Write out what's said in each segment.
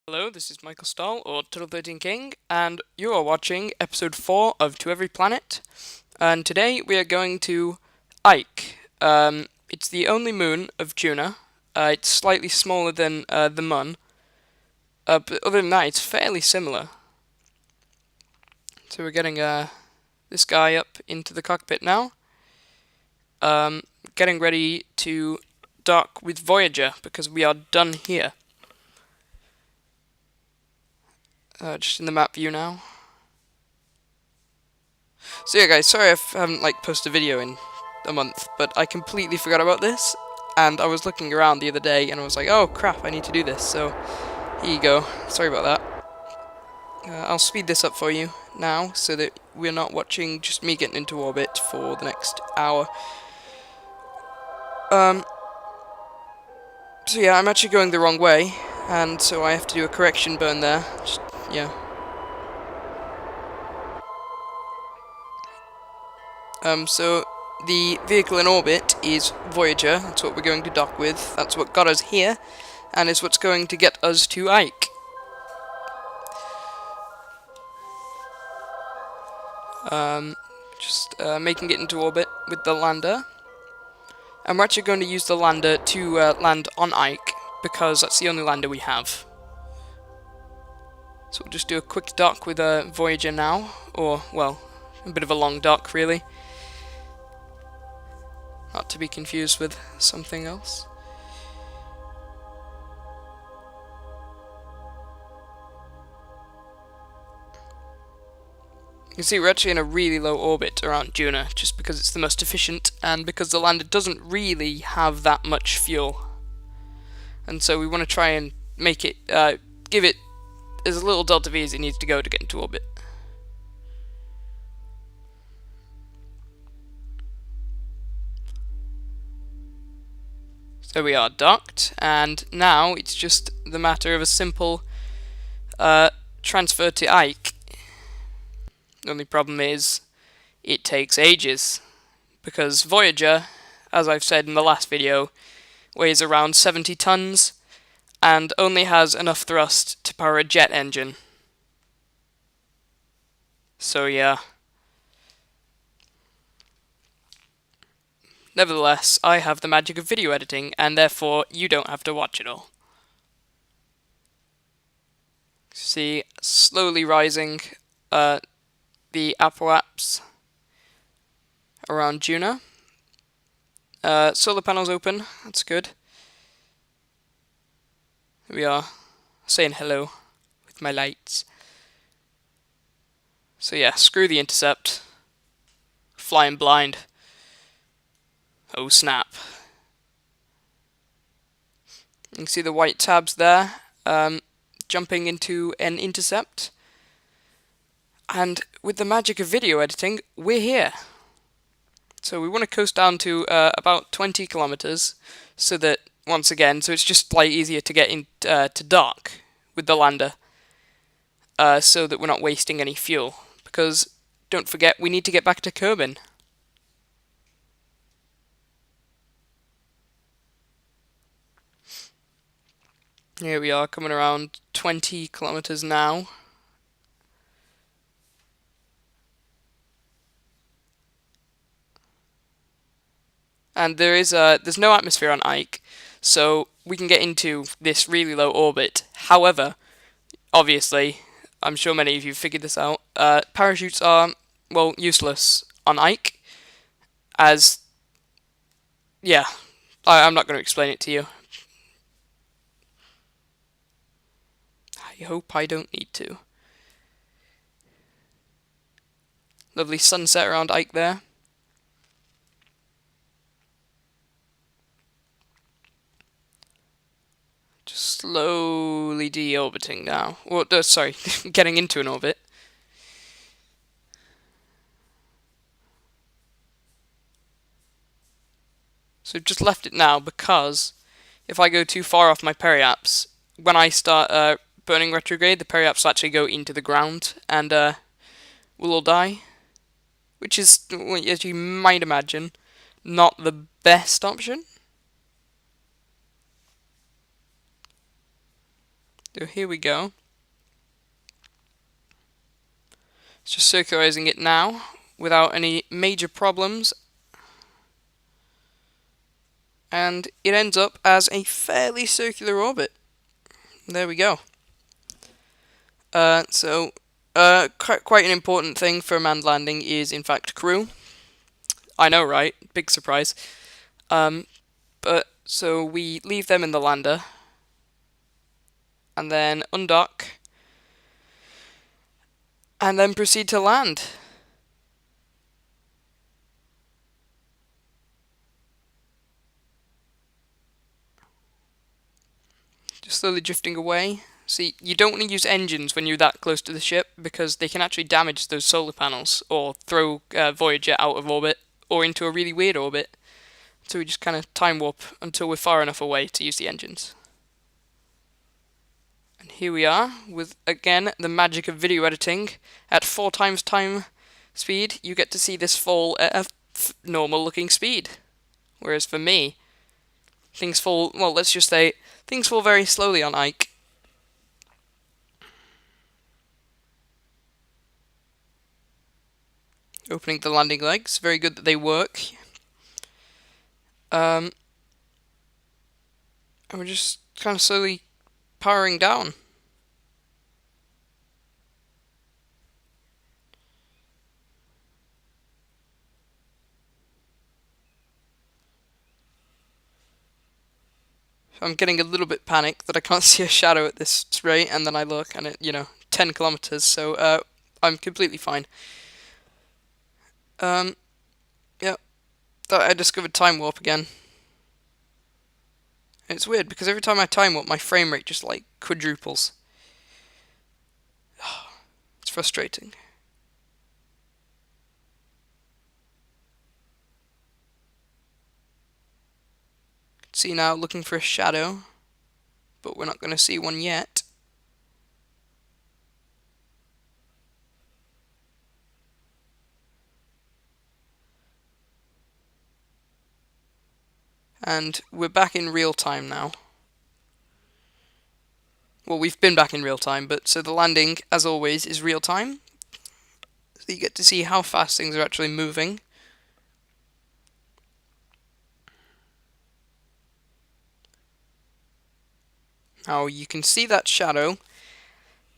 Hello, this is Michael Stahl, or Turtle13 King, and you are watching episode 4 of To Every Planet. And today we are going to Ike. It's the only moon of Juna. It's slightly smaller than the Mun. But other than that, it's fairly similar. So we're getting this guy up into the cockpit now. Getting ready to dock with Voyager, because we are done here. Just in the map view now. So yeah guys, sorry I haven't posted a video in a month, but I completely forgot about this, and I was looking around the other day and I was like, oh crap, I need to do this, so here you go. Sorry about that. I'll speed this up for you now, so that we're not watching just me getting into orbit for the next hour. So yeah, I'm actually going the wrong way, and so I have to do a correction burn there. Yeah. So the vehicle in orbit is Voyager. That's what we're going to dock with. That's what got us here, and is what's going to get us to Ike. Making it into orbit with the lander. And we're actually going to use the lander to land on Ike, because that's the only lander we have. So we'll just do a quick dock with Voyager now, or, well, a bit of a long dock, really. Not to be confused with something else. You can see we're actually in a really low orbit around Juna, just because it's the most efficient, and because the lander doesn't really have that much fuel. And so we want to try and make it, give it as little delta V as it needs to go to get into orbit. So we are docked, and now it's just the matter of a simple transfer to Ike. The only problem is, it takes ages, because Voyager, as I've said in the last video, weighs around 70 tons, and only has enough thrust to power a jet engine. So yeah. Nevertheless, I have the magic of video editing, and therefore you don't have to watch it all. See, slowly rising the apoaps around Juna. Solar panels open, that's good. Here we are, saying hello with my lights. So yeah, screw the intercept. Flying blind. Oh snap. You can see the white tabs there, jumping into an intercept. And with the magic of video editing, we're here. So we want to coast down to about 20 kilometers, so that, once again, so it's just easier to get in to dock with the lander, so that we're not wasting any fuel. Because, don't forget, we need to get back to Kerbin. Here we are, coming around 20 kilometers now. And there's no atmosphere on Ike, so we can get into this really low orbit. However, obviously, I'm sure many of you figured this out, parachutes are, well, useless on Ike, as, yeah, I'm not going to explain it to you. I hope I don't need to. Lovely sunset around Ike there. Just slowly deorbiting now. Well, sorry, getting into an orbit. So I've just left it now because if I go too far off my periaps, when I start burning retrograde, the periaps will actually go into the ground and we'll all die. Which is, as you might imagine, not the best option. So here we go. It's just circularizing it now without any major problems. And it ends up as a fairly circular orbit. There we go. Quite an important thing for a manned landing is, in fact, crew. I know, right? Big surprise. But so we leave them in the lander, and then undock, and then proceed to land. Just slowly drifting away. See, you don't want to use engines when you're that close to the ship, because they can actually damage those solar panels, or throw Voyager out of orbit, or into a really weird orbit. So we just kind of time warp until we're far enough away to use the engines. And here we are, with, again, the magic of video editing. At 4 times time speed, you get to see this fall at a normal looking speed. Whereas for me, things fall, well, let's just say, things fall very slowly on Ike. Opening the landing legs, very good that they work. And we're just kind of slowly powering down. I'm getting a little bit panicked that I can't see a shadow at this rate, and then I look and it, 10 kilometers, so I'm completely fine. Yeah, I discovered time warp again. And it's weird because every time I time warp, my frame rate just like quadruples. It's frustrating. See now, looking for a shadow, but we're not going to see one yet. And we're back in real time now. Well, we've been back in real time, but so the landing, as always, is real time. So you get to see how fast things are actually moving. Now you can see that shadow,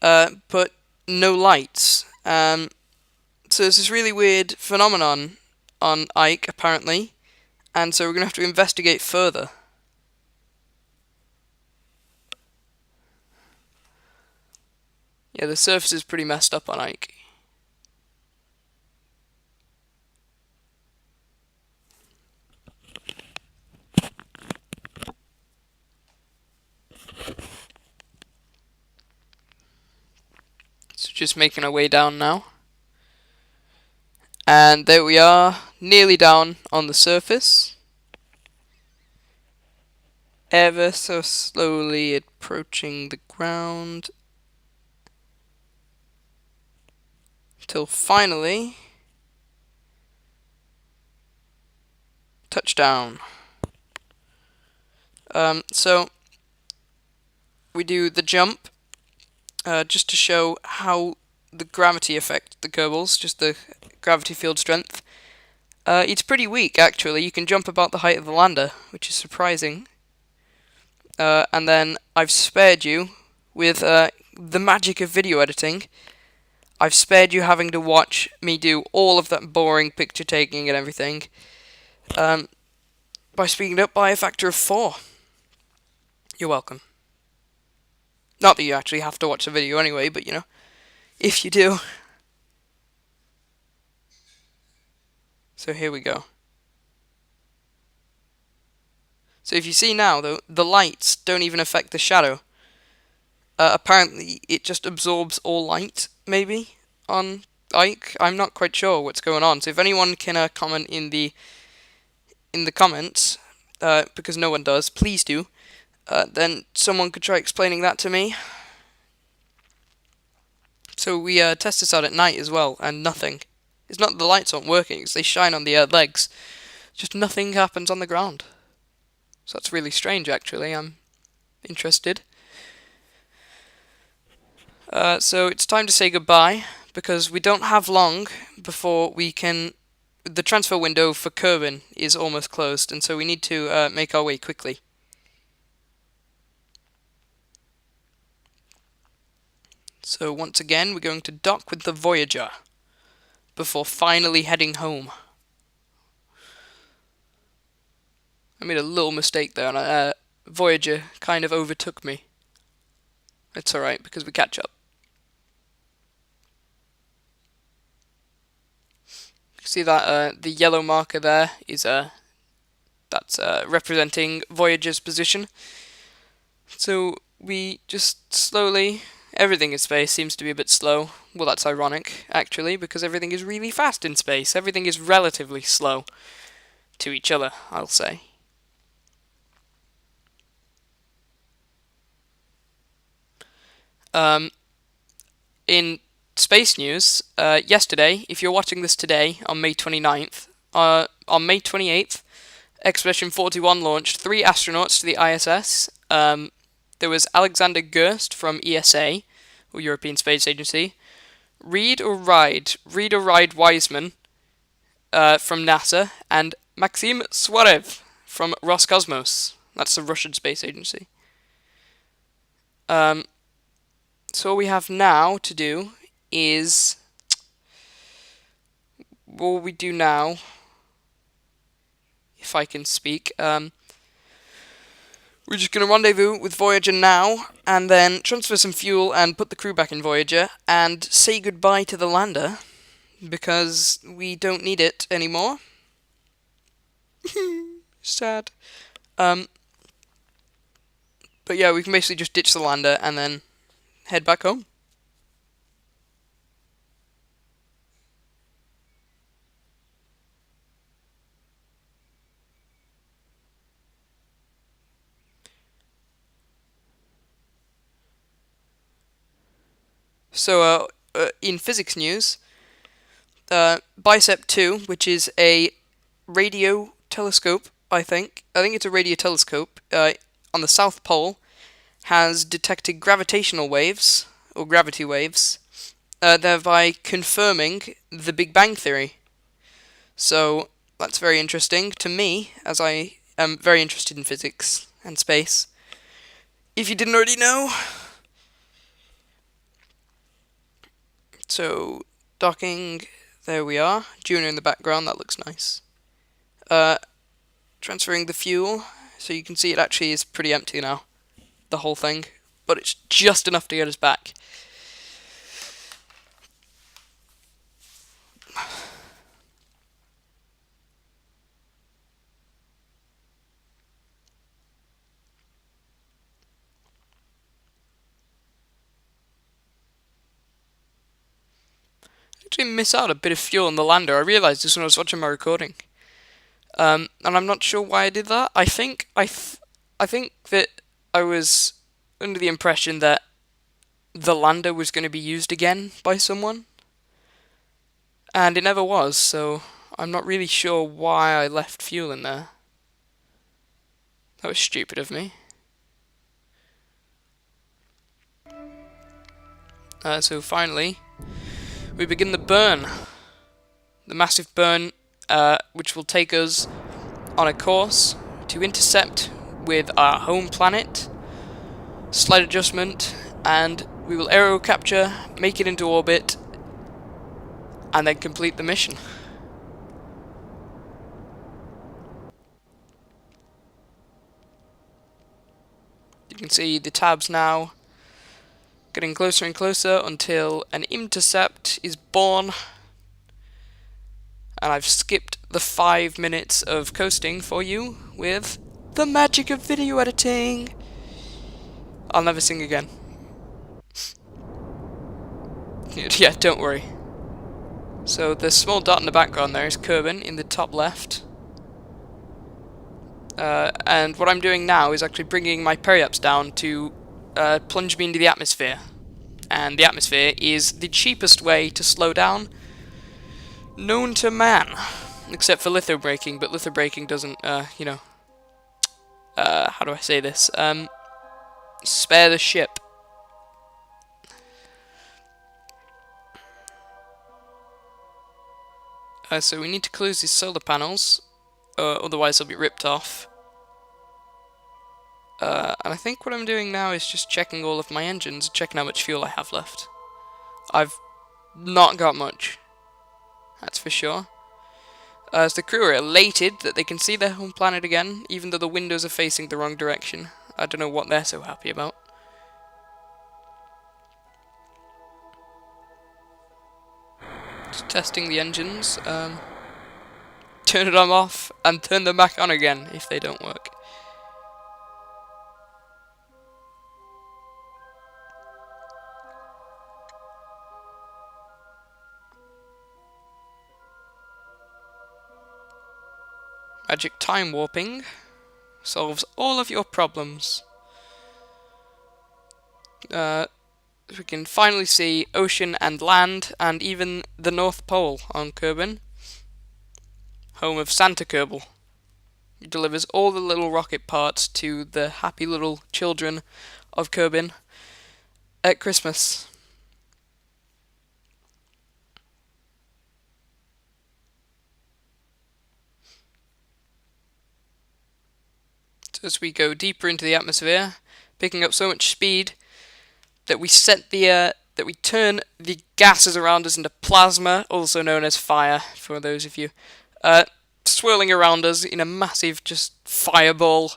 but no lights. So there's this really weird phenomenon on Ike, apparently, and so we're going to have to investigate further. Yeah, the surface is pretty messed up on Ike. So just making our way down now. And there we are, nearly down on the surface. Ever so slowly approaching the ground. Till finally, touchdown. So we do the jump, just to show how the gravity affects the Kerbals, just the gravity field strength. It's pretty weak, actually. You can jump about the height of the lander, which is surprising. And then I've spared you with the magic of video editing. I've spared you having to watch me do all of that boring picture taking and everything, by speeding it up by a factor of 4. You're welcome. Not that you actually have to watch the video anyway, but if you do. So here we go. So if you see now, though, the lights don't even affect the shadow. Apparently, it just absorbs all light, maybe, on Ike. I'm not quite sure what's going on. So if anyone can comment in the comments, because no one does, please do. Then someone could try explaining that to me. So we test this out at night as well, and nothing. It's not the lights aren't working, it's they shine on the legs. Just nothing happens on the ground. So that's really strange, actually. I'm interested. So it's time to say goodbye, because we don't have long before we can... The transfer window for Kerbin is almost closed, and so we need to make our way quickly. So once again, we're going to dock with the Voyager before finally heading home. I made a little mistake there, and Voyager kind of overtook me. It's alright, because we catch up. See that the yellow marker there is that's representing Voyager's position. So we just slowly... Everything in space seems to be a bit slow. Well, that's ironic, actually, because everything is really fast in space. Everything is relatively slow to each other, I'll say. In space news, yesterday, if you're watching this today, on May 29th, on May 28th, Expedition 41 launched 3 astronauts to the ISS. There was Alexander Gerst from ESA, or European Space Agency, Reid or Ride Wiseman from NASA, and Maxim Swarev from Roscosmos. That's the Russian Space Agency. So all we have now to do is... What we do now, if I can speak, we're just going to rendezvous with Voyager now, and then transfer some fuel and put the crew back in Voyager, and say goodbye to the lander, because we don't need it anymore. Sad. But yeah, we can basically just ditch the lander, and then head back home. So, in physics news, Bicep 2, which is a radio telescope, I think it's a radio telescope, on the South Pole, has detected gravitational waves, or gravity waves, thereby confirming the Big Bang Theory. So, that's very interesting to me, as I am very interested in physics and space. If you didn't already know... So, docking, there we are. Junior in the background, that looks nice. Transferring the fuel, so you can see it actually is pretty empty now, the whole thing, but it's just enough to get us back. Actually miss out a bit of fuel on the lander. I realised this when I was watching my recording, and I'm not sure why I did that. I think that I was under the impression that the lander was going to be used again by someone, and it never was. So I'm not really sure why I left fuel in there. That was stupid of me. So finally, we begin the burn. The massive burn, which will take us on a course to intercept with our home planet, slight adjustment, and we will aero capture, make it into orbit, and then complete the mission. You can see the tabs now getting closer and closer until an intercept is born. And I've skipped the 5 minutes of coasting for you with the magic of video editing. I'll never sing again. Yeah, don't worry. So the small dot in the background there is Kerbin in the top left. And what I'm doing now is actually bringing my periaps down to plunge me into the atmosphere. And the atmosphere is the cheapest way to slow down known to man. Except for lithobraking, but lithobraking doesn't, you know... how do I say this? Spare the ship. So we need to close these solar panels, otherwise they'll be ripped off. And I think what I'm doing now is just checking all of my engines, checking how much fuel I have left. I've not got much, that's for sure. As the crew are elated that they can see their home planet again, even though the windows are facing the wrong direction. I don't know what they're so happy about. Just testing the engines. Turn them off and turn them back on again if they don't work. Magic time warping solves all of your problems. We can finally see ocean and land, and even the North Pole on Kerbin, home of Santa Kerbal. He delivers all the little rocket parts to the happy little children of Kerbin at Christmas. So as we go deeper into the atmosphere, picking up so much speed that we turn the gases around us into plasma, also known as fire, for those of you, swirling around us in a massive, just fireball,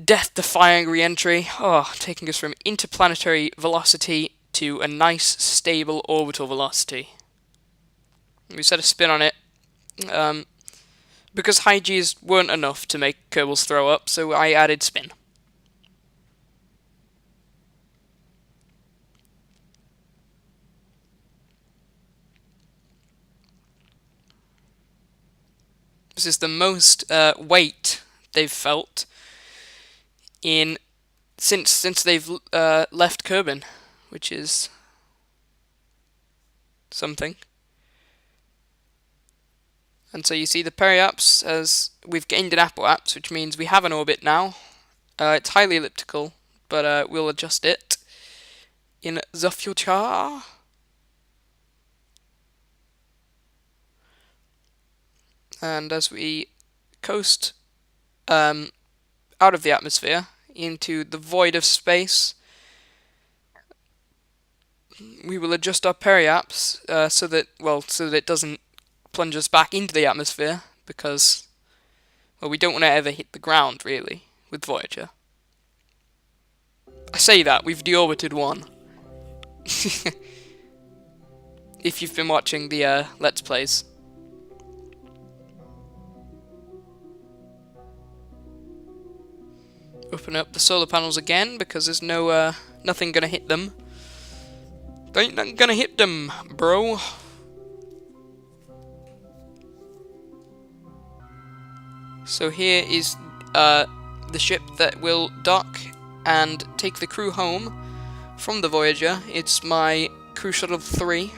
death-defying re-entry, taking us from interplanetary velocity to a nice, stable orbital velocity. We set a spin on it, because high G's weren't enough to make Kerbals throw up, so I added spin. This is the most weight they've felt since they've left Kerbin, which is something. And so you see the periapse as we've gained an apoapse, which means we have an orbit now. It's highly elliptical, but we'll adjust it in the future. And as we coast out of the atmosphere into the void of space, we will adjust our periapse so that it doesn't plunge us back into the atmosphere, because, well, we don't want to ever hit the ground, really, with Voyager. I say that, we've deorbited one. If you've been watching the Let's Plays. Open up the solar panels again, because there's nothing gonna hit them. There ain't nothing gonna hit them, bro. So here is the ship that will dock and take the crew home from the Voyager. It's my Crew Shuttle 3.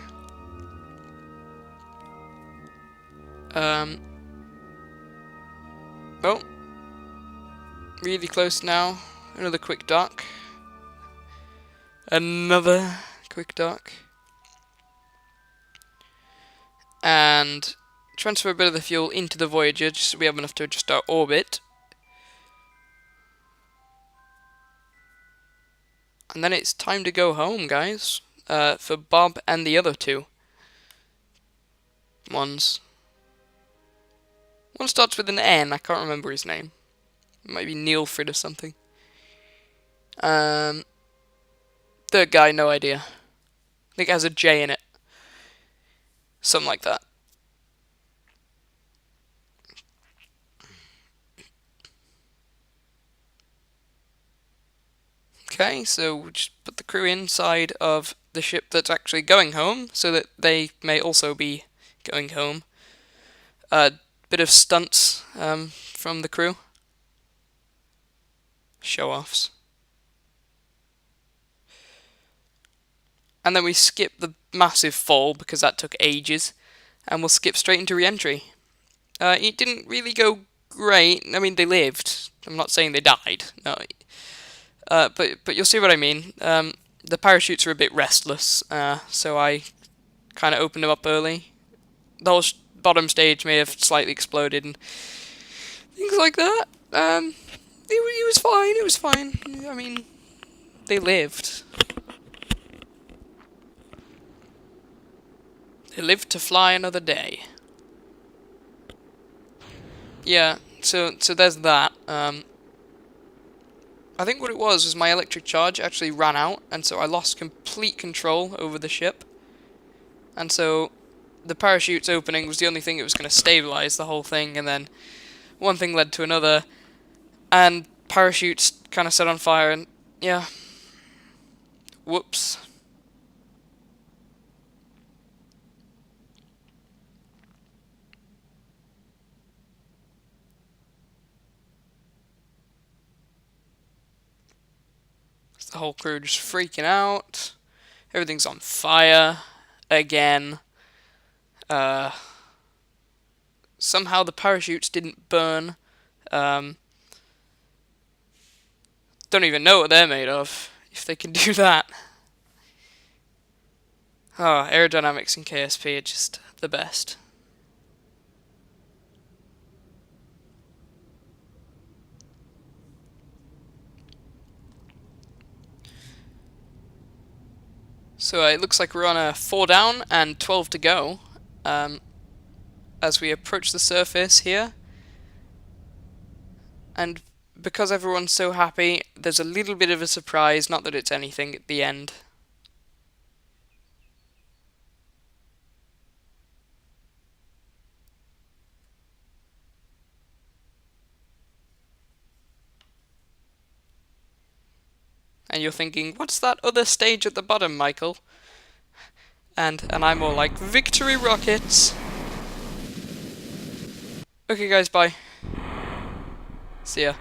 Oh. Really close now. Another quick dock. Another quick dock. And transfer a bit of the fuel into the Voyager, just so we have enough to adjust our orbit. And then it's time to go home, guys. For Bob and the other two ones. One starts with an N, I can't remember his name. It might be Neilfrid or something. Third guy, no idea. I think it has a J in it. Something like that. Okay, so we'll just put the crew inside of the ship that's actually going home, so that they may also be going home. Bit of stunts from the crew. Show-offs. And then we skip the massive fall, because that took ages, and we'll skip straight into re-entry. It didn't really go great. I mean, they lived. I'm not saying they died. No. But you'll see what I mean. The parachutes are a bit restless, so I kind of opened them up early. The whole bottom stage may have slightly exploded and things like that. It was fine. It was fine. I mean, they lived. They lived to fly another day. Yeah. So there's that. I think what it was my electric charge actually ran out, and so I lost complete control over the ship. And so the parachute's opening was the only thing that was going to stabilize the whole thing, and then one thing led to another, and parachutes kind of set on fire, and yeah. Whoops. The whole crew just freaking out. Everything's on fire again. Somehow the parachutes didn't burn. Don't even know what they're made of, if they can do that. Oh, aerodynamics in KSP are just the best. So it looks like we're on a 4 down and 12 to go. As we approach the surface here. And because everyone's so happy, there's a little bit of a surprise, not that it's anything at the end. And you're thinking, what's that other stage at the bottom, Michael? And I'm all like, victory rockets! Okay guys, bye. See ya.